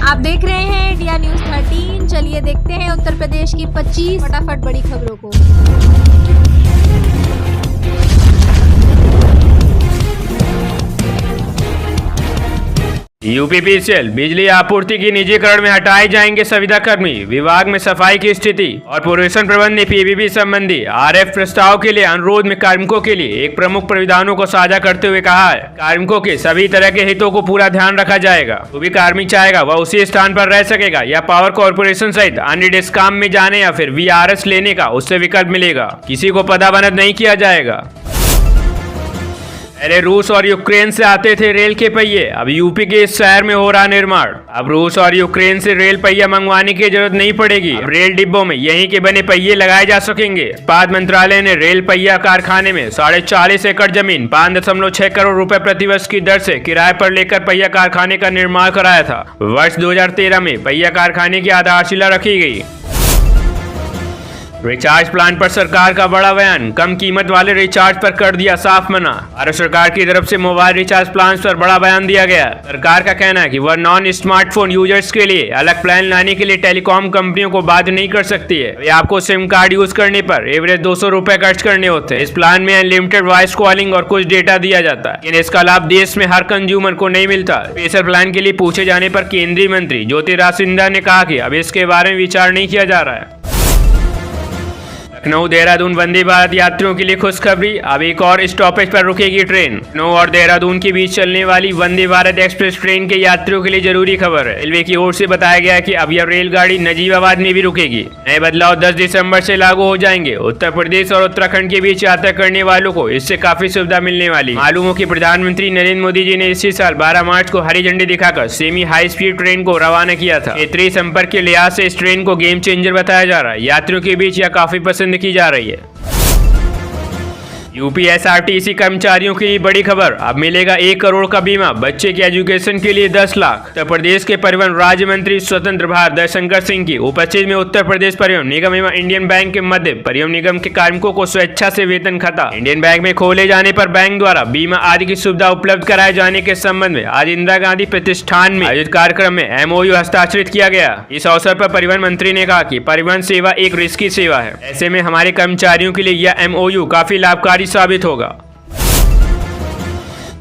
आप देख रहे हैं इंडिया न्यूज 13। चलिए देखते हैं उत्तर प्रदेश की 25 फटाफट बड़ी खबरों को। यूपीपीसीएल बिजली आपूर्ति की निजीकरण में हटाए जाएंगे संविदा कर्मी, विभाग में सफाई की स्थिति। और पूर्वेशन प्रबंध ने पीबीबी संबंधी आरएफ प्रस्ताव के लिए अनुरोध में कार्मिकों के लिए एक प्रमुख प्राविधानों को साझा करते हुए कहा है, कार्मिकों के सभी तरह के हितों को पूरा ध्यान रखा जाएगा। जो भी कार्मिक चाहेगा वह उसी स्थान पर रह सकेगा या पावर कॉर्पोरेशन सहित अन्य डिस्कॉम में जाने या फिर वीआरएस लेने का उससे विकल्प मिलेगा। किसी को पदावनत नहीं किया जाएगा। पहले रूस और यूक्रेन से आते थे रेल के पहिए, अब यूपी के इस शहर में हो रहा निर्माण। अब रूस और यूक्रेन से रेल पहिया मंगवाने की जरूरत नहीं पड़ेगी। अब रेल डिब्बों में यहीं के बने पहिए लगाए जा सकेंगे। इस्पात मंत्रालय ने रेल पहिया कारखाने में 40.5 एकड़ जमीन 5.6 करोड़ रुपए प्रतिवर्ष की दर से किराए पर लेकर पहिया कारखाने का निर्माण कराया था। वर्ष 2013 में पहिया कारखाने की आधारशिला रखी गई। रिचार्ज प्लान पर सरकार का बड़ा बयान, कम कीमत वाले रिचार्ज पर कर दिया साफ मना। भारत सरकार की तरफ से मोबाइल रिचार्ज प्लान पर बड़ा बयान दिया गया। सरकार का कहना है कि वह नॉन स्मार्टफोन यूजर्स के लिए अलग प्लान लाने के लिए टेलीकॉम कंपनियों को बाध्य नहीं कर सकती है। वे आपको सिम कार्ड यूज करने पर एवरेज 200 रुपए खर्च करने होते हैं। इस प्लान में अनलिमिटेड वॉइस कॉलिंग और कुछ डेटा दिया जाता है, लेकिन इसका लाभ देश में हर कंज्यूमर को नहीं मिलता। स्पेशल प्लान के लिए पूछे जाने पर केंद्रीय मंत्री ज्योतिरादित्य सिंधिया ने कहा कि अब इसके बारे में विचार नहीं किया जा रहा है। लखनऊ देहरादून वंदे भारत यात्रियों के लिए खुशखबरी, अब एक और स्टॉपेज पर रुकेगी ट्रेन। लखनऊ और देहरादून के बीच चलने वाली वंदे भारत एक्सप्रेस ट्रेन के यात्रियों के लिए जरूरी खबर है। रेलवे की ओर से बताया गया कि अब यह रेलगाड़ी नजीबाबाद में भी रुकेगी। नए बदलाव 10 दिसंबर से लागू हो जाएंगे। उत्तर प्रदेश और उत्तराखंड के बीच यात्रा करने वालों को इससे काफी सुविधा मिलने वाली। मालूम हो कि प्रधानमंत्री नरेंद्र मोदी जी ने इसी साल 12 मार्च को हरी झंडी दिखाकर सेमी हाई स्पीड ट्रेन को रवाना किया था। क्षेत्रीय संपर्क के लिहाज से इस ट्रेन को गेम चेंजर बताया जा रहा है। यात्रियों के बीच यह काफी पसंद की जा रही है। यूपीएसआरटीसी कर्मचारियों के लिए बड़ी खबर, अब मिलेगा 1 करोड़ का बीमा, बच्चे के एजुकेशन के लिए 10 लाख। उत्तर प्रदेश के परिवहन राज्य मंत्री स्वतंत्र प्रभार दयाशंकर सिंह की उपस्थिति में उत्तर प्रदेश परिवहन निगम एवं इंडियन बैंक के मध्य परिवहन निगम के कार्मिकों को स्वेच्छा से वेतन खाता इंडियन बैंक में खोले जाने पर बैंक द्वारा बीमा आदि की सुविधा उपलब्ध कराए जाने के संबंध में आज इंदिरा गांधी प्रतिष्ठान में आयोजित कार्यक्रम में MOU हस्ताक्षरित किया गया। इस अवसर पर परिवहन मंत्री ने कहा कि परिवहन सेवा एक रिस्की सेवा है, ऐसे में हमारे कर्मचारियों के लिए यह MOU काफी लाभकारी साबित होगा।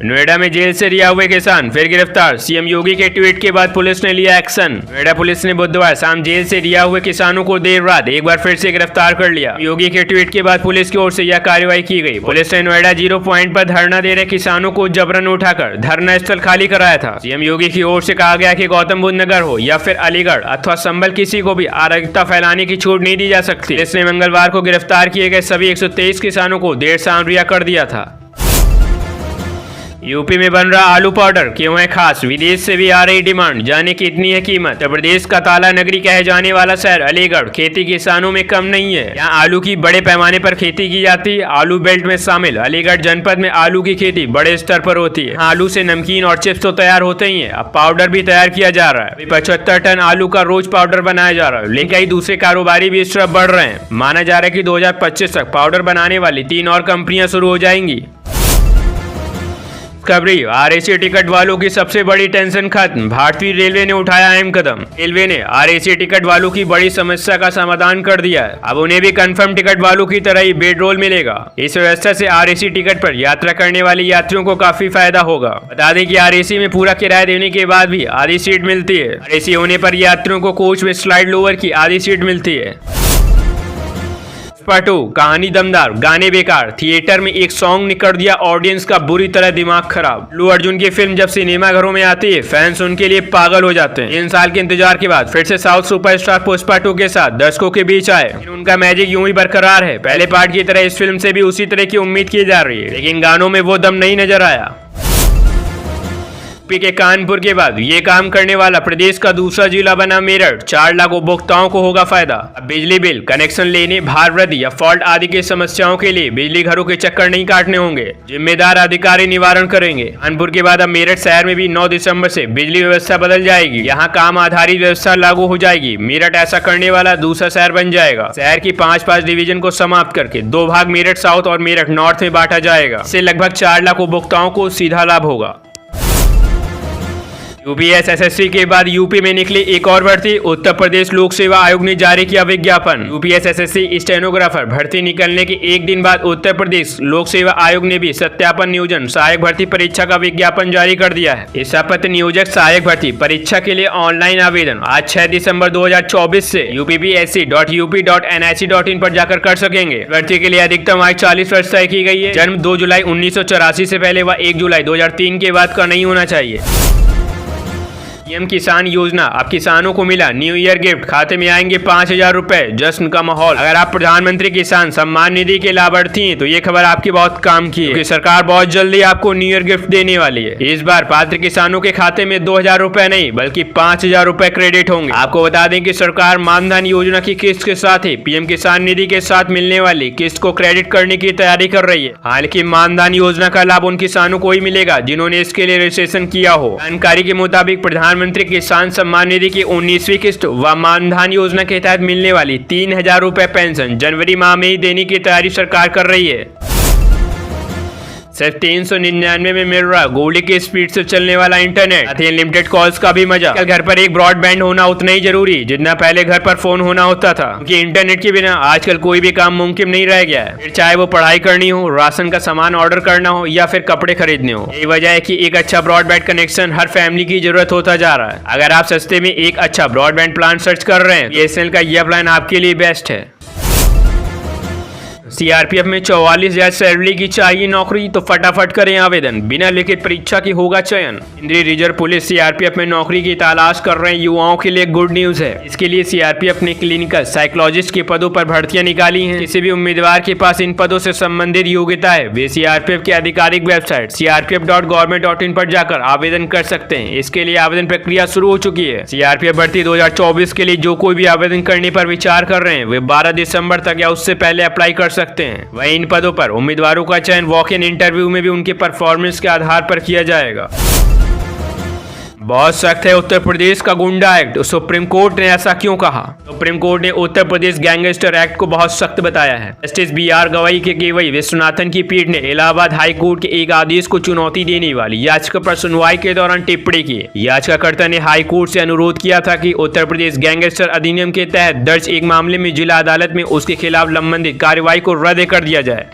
नोएडा में जेल से रिहा हुए किसान फिर गिरफ्तार, सीएम योगी के ट्वीट के बाद पुलिस ने लिया एक्शन। नोएडा पुलिस ने बुधवार शाम जेल से रिहा हुए किसानों को देर रात एक बार फिर से गिरफ्तार कर लिया। योगी के ट्वीट के बाद पुलिस की ओर से यह कार्रवाई की गई। पुलिस ने नोएडा 0 पॉइंट पर धरना दे रहे किसानों को जबरन उठाकर धरना स्थल खाली कराया था। सीएम योगी की ओर से कहा गया कि गौतम बुद्ध नगर हो या फिर अलीगढ़ अथवा संभल, किसी को भी अराजकता फैलाने की छूट नहीं दी जा सकती। पुलिस ने मंगलवार को गिरफ्तार किए गए सभी 123 किसानों को देर शाम रिहा कर दिया था। यूपी में बन रहा आलू पाउडर क्यों है खास, विदेश से भी आ रही डिमांड, जाने कितनी है कीमत। उत्तर प्रदेश का ताला नगरी कहे जाने वाला शहर अलीगढ़ खेती किसानों में कम नहीं है। यहाँ आलू की बड़े पैमाने पर खेती की जाती है। आलू बेल्ट में शामिल अलीगढ़ जनपद में आलू की खेती बड़े स्तर पर होती है। आलू से नमकीन और चिप्स तो तैयार होते ही है, अब पाउडर भी तैयार किया जा रहा है। 75 टन आलू का रोज पाउडर बनाया जा रहा है, लेकिन कई दूसरे कारोबारी भी इस तरफ बढ़ रहे हैं। माना जा रहा है कि 2025 तक पाउडर बनाने वाली 3 और कंपनियां शुरू हो जाएंगी। खबरी, आरएसी टिकट वालों की सबसे बड़ी टेंशन खत्म, भारतीय रेलवे ने उठाया अहम कदम। रेलवे ने आरएसी टिकट वालों की बड़ी समस्या का समाधान कर दिया है। अब उन्हें भी कंफर्म टिकट वालों की तरह ही बेड रोल मिलेगा। इस व्यवस्था से आरएसी टिकट पर यात्रा करने वाले यात्रियों को काफी फायदा होगा। बता दें कि आरएसी में पूरा किराया देने के बाद भी आधी सीट मिलती है। आरएसी होने पर यात्रियों को कोच में स्लाइड लोअर की आधी सीट मिलती है। पुष्पा 2 कहानी दमदार, गाने बेकार, थिएटर में एक सॉन्ग ने कर दिया ऑडियंस का बुरी तरह दिमाग खराब। अल्लू अर्जुन की फिल्म जब सिनेमा घरों में आती है फैंस उनके लिए पागल हो जाते हैं। 3 साल के इंतजार के बाद फिर से साउथ सुपरस्टार पुष्पा 2 के साथ दर्शकों के बीच आए। उनका मैजिक यूं ही बरकरार है। पहले पार्ट की तरह इस फिल्म से भी उसी तरह की उम्मीद की जा रही है, लेकिन गानों में वो दम नहीं नजर आया। यूपी के कानपुर के बाद ये काम करने वाला प्रदेश का दूसरा जिला बना मेरठ। 4 लाख उपभोक्ताओं को होगा फायदा। अब बिजली बिल, कनेक्शन लेने, भार वृद्धि या फॉल्ट आदि की समस्याओं के लिए बिजली घरों के चक्कर नहीं काटने होंगे, जिम्मेदार अधिकारी निवारण करेंगे। कानपुर के बाद अब मेरठ शहर में भी 9 दिसंबर से बिजली व्यवस्था बदल जाएगी। यहाँ काम आधारित व्यवस्था लागू हो जाएगी। मेरठ ऐसा करने वाला दूसरा शहर बन जाएगा। शहर की 5 डिवीजन को समाप्त करके 2 भाग मेरठ साउथ और मेरठ नॉर्थ में बांटा जाएगा। इससे लगभग 4 लाख उपभोक्ताओं को सीधा लाभ होगा। यूपीएसएससी के बाद यूपी में निकली एक और भर्ती। उत्तर प्रदेश लोक सेवा आयोग ने जारी किया विज्ञापन। यूपीएसएससी स्टेनोग्राफर भर्ती निकलने के एक दिन बाद उत्तर प्रदेश लोक सेवा आयोग ने भी सत्यापन नियोजन सहायक भर्ती परीक्षा का विज्ञापन जारी कर दिया है। इस शपथ नियोजक सहायक भर्ती परीक्षा के लिए ऑनलाइन आवेदन आज 6 दिसंबर 2024 से uppsc.up.nic.in पर जाकर कर सकेंगे। भर्ती के लिए अधिकतम आयु 40 वर्ष तय की गई है। जन्म 2 जुलाई 1984 से पहले व 1 जुलाई 2003 के बाद का नहीं होना चाहिए। पीएम किसान योजना, अब किसानों को मिला न्यू ईयर गिफ्ट, खाते में आएंगे 5,000 रुपए, जश्न का माहौल। अगर आप प्रधानमंत्री किसान सम्मान निधि के लाभार्थी हैं तो ये खबर आपकी बहुत काम की है, क्योंकि सरकार बहुत जल्दी आपको न्यू ईयर गिफ्ट देने वाली है। इस बार पात्र किसानों के खाते में 2,000 रुपए नहीं बल्कि 5,000 रुपए क्रेडिट होंगे। आपको बता दें कि सरकार मानधन योजना की किस्त के साथ ही पीएम किसान निधि के साथ मिलने वाली किस्त को क्रेडिट करने की तैयारी कर रही है। हालांकि मानधन योजना का लाभ उन किसानों को ही मिलेगा जिन्होंने इसके लिए रजिस्ट्रेशन किया हो। जानकारी के मुताबिक प्रधानमंत्री किसान सम्मान निधि की 19वीं किस्त व मानधन योजना के तहत मिलने वाली 3,000 रुपए पेंशन जनवरी माह में ही देने की तैयारी सरकार कर रही है। सिर्फ 399 में मिल रहा गोली की स्पीड से चलने वाला इंटरनेट, अनलिमिटेड कॉल्स का भी मजा। कल घर पर एक ब्रॉडबैंड होना उतना ही जरूरी जितना पहले घर पर फोन होना होता था, क्योंकि इंटरनेट के बिना आजकल कोई भी काम मुमकिन नहीं रह गया है। फिर चाहे वो पढ़ाई करनी हो, राशन का सामान ऑर्डर करना हो या फिर कपड़े खरीदने हो। यही वजह है कि एक अच्छा ब्रॉडबैंड कनेक्शन हर फैमिली की जरूरत होता जा रहा है। अगर आप सस्ते में एक अच्छा ब्रॉडबैंड प्लान सर्च कर रहे हैं, बीएसएनएल का यह प्लान आपके लिए बेस्ट है। सीआरपीएफ में 44,000 सैलरी की चाहिए नौकरी, तो फटाफट करें आवेदन, बिना लिखित परीक्षा की होगा चयन। केंद्रीय रिजर्व पुलिस सीआरपीएफ में नौकरी की तलाश कर रहे युवाओं के लिए गुड न्यूज है। इसके लिए सीआरपीएफ ने क्लिनिकल साइकोलॉजिस्ट के पदों पर भर्तियां निकाली हैं। किसी भी उम्मीदवार के पास इन पदों से संबंधित योग्यता है, वे सीआरपीएफ की आधिकारिक वेबसाइट crpf.government.in पर जाकर आवेदन कर सकते हैं। इसके लिए आवेदन प्रक्रिया शुरू हो चुकी है। सीआरपीएफ भर्ती 2024 के लिए जो कोई भी आवेदन करने पर विचार कर रहे हैं वे 12 दिसंबर तक या उससे पहले अप्लाई कर सकते हैं। वहीं इन पदों पर उम्मीदवारों का चयन वॉक इन इंटरव्यू में भी उनके परफॉर्मेंस के आधार पर किया जाएगा। बहुत सख्त है उत्तर प्रदेश का गुंडा एक्ट, सुप्रीम कोर्ट ने ऐसा क्यों कहा? सुप्रीम कोर्ट ने उत्तर प्रदेश गैंगस्टर एक्ट को बहुत सख्त बताया है। जस्टिस BR गवई के केवई विश्वनाथन की पीठ ने इलाहाबाद हाई कोर्ट के एक आदेश को चुनौती देने वाली याचिका पर सुनवाई के दौरान टिप्पणी की। याचिकाकर्ता ने हाई कोर्ट से अनुरोध किया था कि उत्तर प्रदेश गैंगस्टर अधिनियम के तहत दर्ज एक मामले में जिला अदालत में उसके खिलाफ संबंधित कार्रवाई को रद्द कर दिया जाए।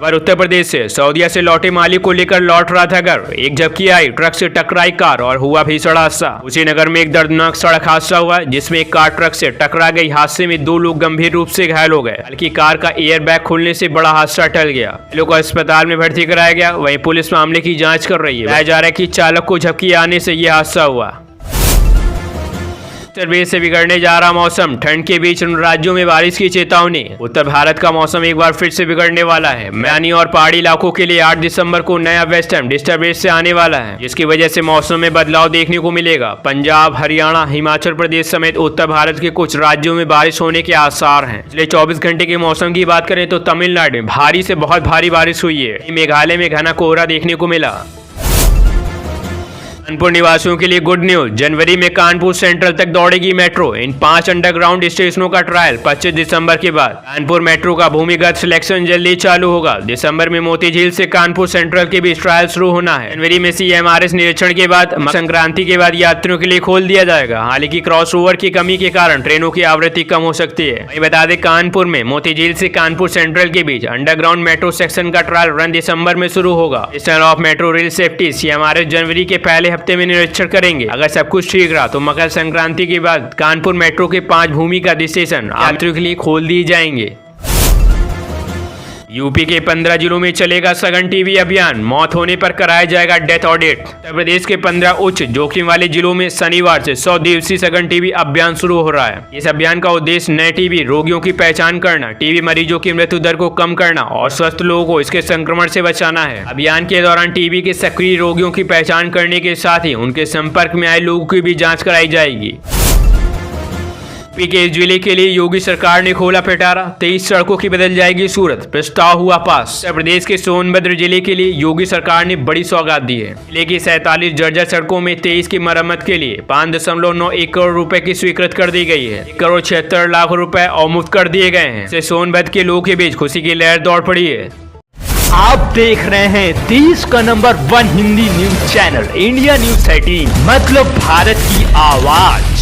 पर उत्तर प्रदेश से सऊदीया से लौटे मालिक को लेकर लौट रहा था घर, एक झपकी आई, ट्रक से टकराई कार और हुआ भीषण हादसा। कुशीनगर में एक दर्दनाक सड़क हादसा हुआ जिसमें एक कार ट्रक से टकरा गई। हादसे में 2 लोग गंभीर रूप से घायल हो गए, बल्कि कार का एयर बैग खुलने से बड़ा हादसा टल गया। लोगों को अस्पताल में भर्ती कराया गया। वहीं पुलिस मामले की जाँच कर रही है। बताया जा रहा है कि चालक को झपकी आने से यह हादसा हुआ। उत्तर प्रदेश से बिगड़ने जा रहा मौसम, ठंड के बीच उन राज्यों में बारिश की चेतावनी। उत्तर भारत का मौसम एक बार फिर से बिगड़ने वाला है। मैदानी और पहाड़ी इलाकों के लिए 8 दिसंबर को नया वेस्टर्न डिस्टर्बेंस से आने वाला है, जिसकी वजह से मौसम में बदलाव देखने को मिलेगा। पंजाब, हरियाणा, हिमाचल प्रदेश समेत उत्तर भारत के कुछ राज्यों में बारिश होने के आसार हैं। पिछले 24 घंटे के मौसम की बात करें तो तमिलनाडु में भारी से बहुत भारी बारिश हुई है। मेघालय में घना कोहरा देखने को मिला। कानपुर निवासियों के लिए गुड न्यूज, जनवरी में कानपुर सेंट्रल तक दौड़ेगी मेट्रो। इन 5 अंडरग्राउंड स्टेशनों का ट्रायल 25 दिसंबर के बाद। कानपुर मेट्रो का भूमिगत सिलेक्शन जल्दी चालू होगा। दिसंबर में मोती झील से कानपुर सेंट्रल के बीच ट्रायल शुरू होना है। जनवरी में CMRS निरीक्षण के बाद संक्रांति के बाद यात्रियों के लिए खोल दिया जाएगा। हालांकि क्रॉस ओवर की कमी के कारण ट्रेनों की आवृत्ति कम हो सकती है। वहीं बता दें, कानपुर में मोती झील से कानपुर सेंट्रल के बीच अंडरग्राउंड मेट्रो सेक्शन का ट्रायल रन दिसंबर में शुरू होगा। Institute of metro rail safety CMRS जनवरी के पहले हफ्ते में निरीक्षण करेंगे। अगर सब कुछ ठीक रहा तो मकर संक्रांति के बाद कानपुर मेट्रो के 5 भूमिगत स्टेशन यात्रियों के लिए खोल दिए जाएंगे। यूपी के 15 जिलों में चलेगा सघन टीबी अभियान, मौत होने पर कराया जाएगा डेथ ऑडिट। उत्तर प्रदेश के 15 उच्च जोखिम वाले जिलों में शनिवार से 100 दिवसीय सघन टीबी अभियान शुरू हो रहा है। इस अभियान का उद्देश्य नए टीबी रोगियों की पहचान करना, टीबी मरीजों की मृत्यु दर को कम करना और स्वस्थ लोगों को इसके संक्रमण से बचाना है। अभियान के दौरान टीबी के सक्रिय रोगियों की पहचान करने के साथ ही उनके संपर्क में आए लोगों की भी जाँच कराई जाएगी। के जिले के लिए योगी सरकार ने खोला पिटारा, 23 सड़कों की बदल जाएगी सूरत, प्रस्ताव हुआ पास। उत्तर प्रदेश के सोनभद्र जिले के लिए योगी सरकार ने बड़ी सौगात दी है। जिले की 47 जर्जर सड़कों में 23 की मरम्मत के लिए 5.91 करोड़ रुपए की स्वीकृत कर दी गई है। 1,76,00,000 रुपए अवमुक्त कर दिए गए हैं। इससे सोनभद्र के लोगों के बीच खुशी की लहर दौड़ पड़ी है। आप देख रहे हैं देश का number 1 Hindi news channel India news 13, मतलब भारत की आवाज।